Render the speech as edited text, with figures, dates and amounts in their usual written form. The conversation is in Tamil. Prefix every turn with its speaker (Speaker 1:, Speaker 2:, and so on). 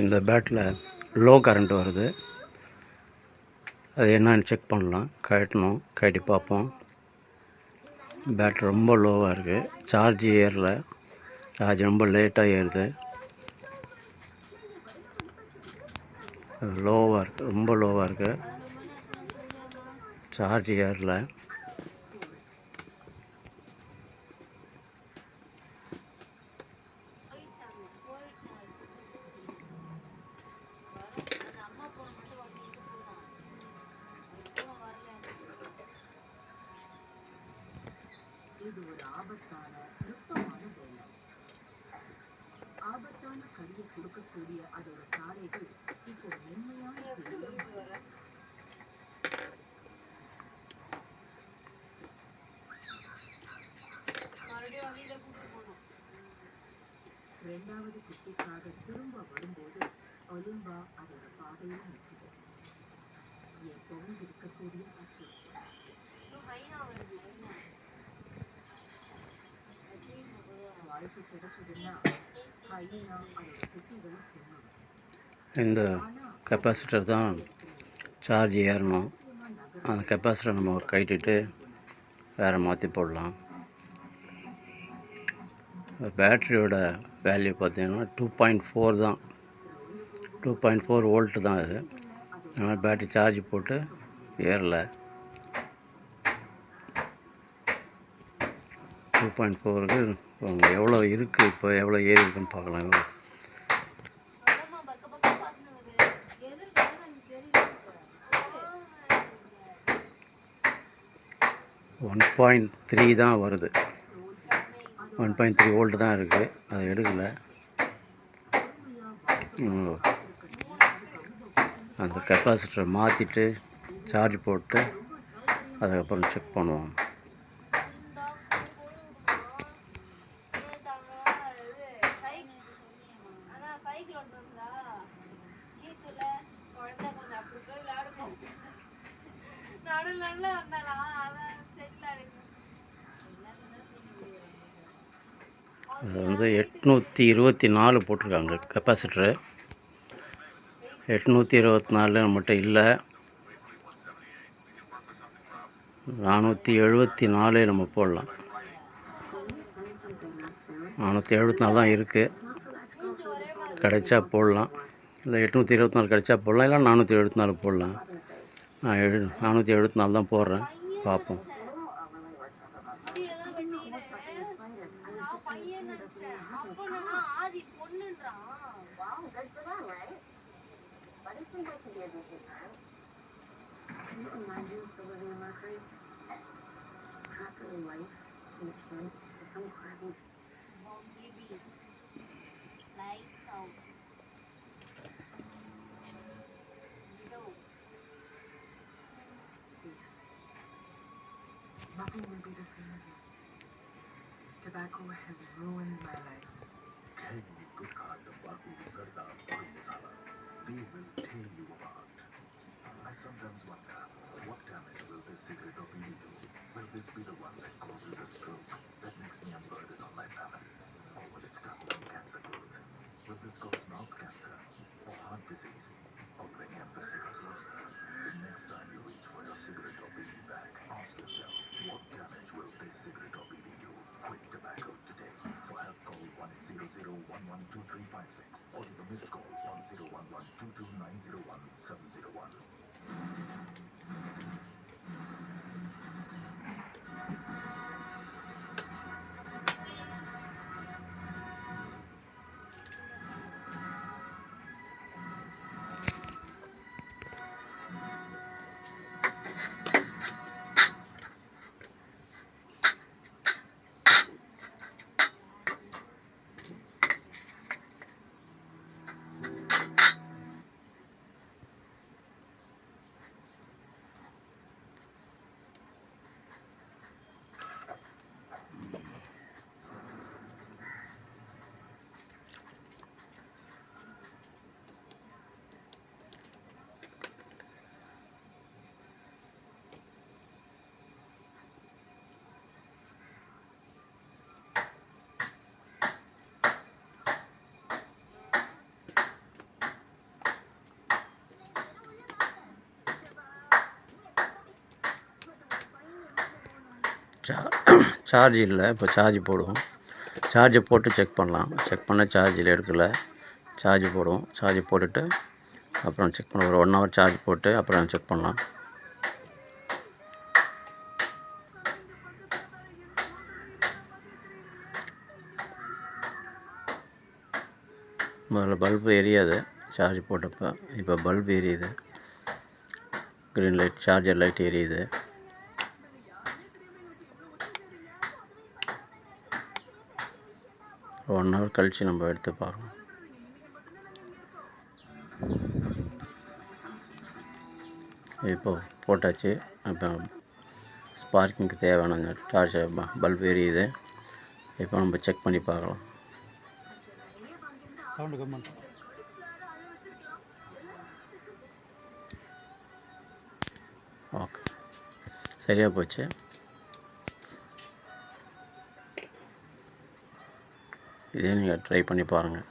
Speaker 1: இந்த பேட்டில் லோ கரண்ட் வருது. அது என்னன்னு செக் பண்ணலாம். கழட்டணும், கழட்டி பார்ப்போம். பேட்ரி ரொம்ப லோவாக இருக்குது. சார்ஜ் ஏறல. சார்ஜ் ரொம்ப லேட்டாக ஏறுது. லோவாக இருக்குது, ரொம்ப லோவாக இருக்குது. சார்ஜ் ஏறல.
Speaker 2: இது ஒரு ஆபத்தான நுட்பமான வேலை. ஆபத்தான கருவி கொடுக்கக்கூடிய அதோட சாலைகள் இப்போ மென்மையான இரண்டாவது குட்டிக்காக திரும்ப வரும்போது ஒலிம்பா அதோட பாதையில் நிற்கிறது. எப்பவும் இருக்கக்கூடிய
Speaker 1: இந்த கெப்பாசிட்டர் தான் சார்ஜ் ஏறணும். அந்த கெப்பாசிட்டரை நம்ம கழட்டிட்டு வேறு மாற்றி போடலாம். பேட்டரியோட வேல்யூ பார்த்தீங்கன்னா 2.4 தான். 2.4 வோல்ட்டு தான் இது. அதனால் பேட்டரி சார்ஜ் போட்டு ஏறலை. 2.4க்கு எவ்வளோ இருக்குது, இப்போ எவ்வளோ ஏறி இருக்குன்னு பார்க்கலாம். 1.3 தான் வருது. 1.3 வோல்ட் தான் இருக்குது. அதை எடுக்கலை. அந்த கெப்பாசிட்டரை மாற்றிட்டு சார்ஜ் போட்டு அதுக்கப்புறம் செக் பண்ணுவோம். அது வந்து 824 போட்டிருக்காங்க கெப்பாசிட்டரு. 824 நம்மகிட்ட இல்லை. 474 நம்ம போடலாம். 474 தான் இருக்குது. கிடைச்சா போடலாம். இல்லை 824 கிடைச்சா போடலாம். இல்லை 474 போடலாம். நான் 474 தான் போடுறேன். பார்ப்போம்.
Speaker 2: Nothing will be the same again. Tobacco has ruined my life. They will tear you apart. I sometimes wonder, what damage will this cigarette or BD do? Will this be the one that causes a stroke that makes me a burden on my family? Or will it start lung cancer growth? Will this cause mouth cancer or heart disease? Or bring emphasis closer? The next time you reach for your cigarette or BD bag, ask yourself, what damage will this cigarette or BD do? Quit tobacco today. For help, call 1-800-112356 or leave a missed call 1011-22901701.
Speaker 1: Charge இல்லை. இப்போ சார்ஜ் போடுவோம். சார்ஜை போட்டு செக் பண்ணலாம். செக் பண்ணால் சார்ஜில் எடுக்கலை. சார்ஜ் போடுவோம். சார்ஜ் போட்டுட்டு அப்புறம் செக் பண்ண ஒரு 1 ஹவர் சார்ஜ் போட்டு அப்புறம் செக் பண்ணலாம். முதல்ல பல்பு எரியாது சார்ஜ் போட்டப்போ. இப்போ பல்பு எரியுது. க்ரீன் லைட், சார்ஜர் லைட் எரியுது. ஒரு 1 ஹவர் கழித்து நம்ம எடுத்து பார்க்கலாம். இப்போ போட்டாச்சு. இப்போ ஸ்பார்க்கிங்க்கு தேவையான டார்ச் பல்பு எரியுது. இப்போ நம்ம செக் பண்ணி பார்க்கலாம்.
Speaker 3: சவுண்டு கம்மி.
Speaker 1: ஓகே, சரியாக போச்சு. இதே நீங்கள் ட்ரை பண்ணி பாருங்கள்.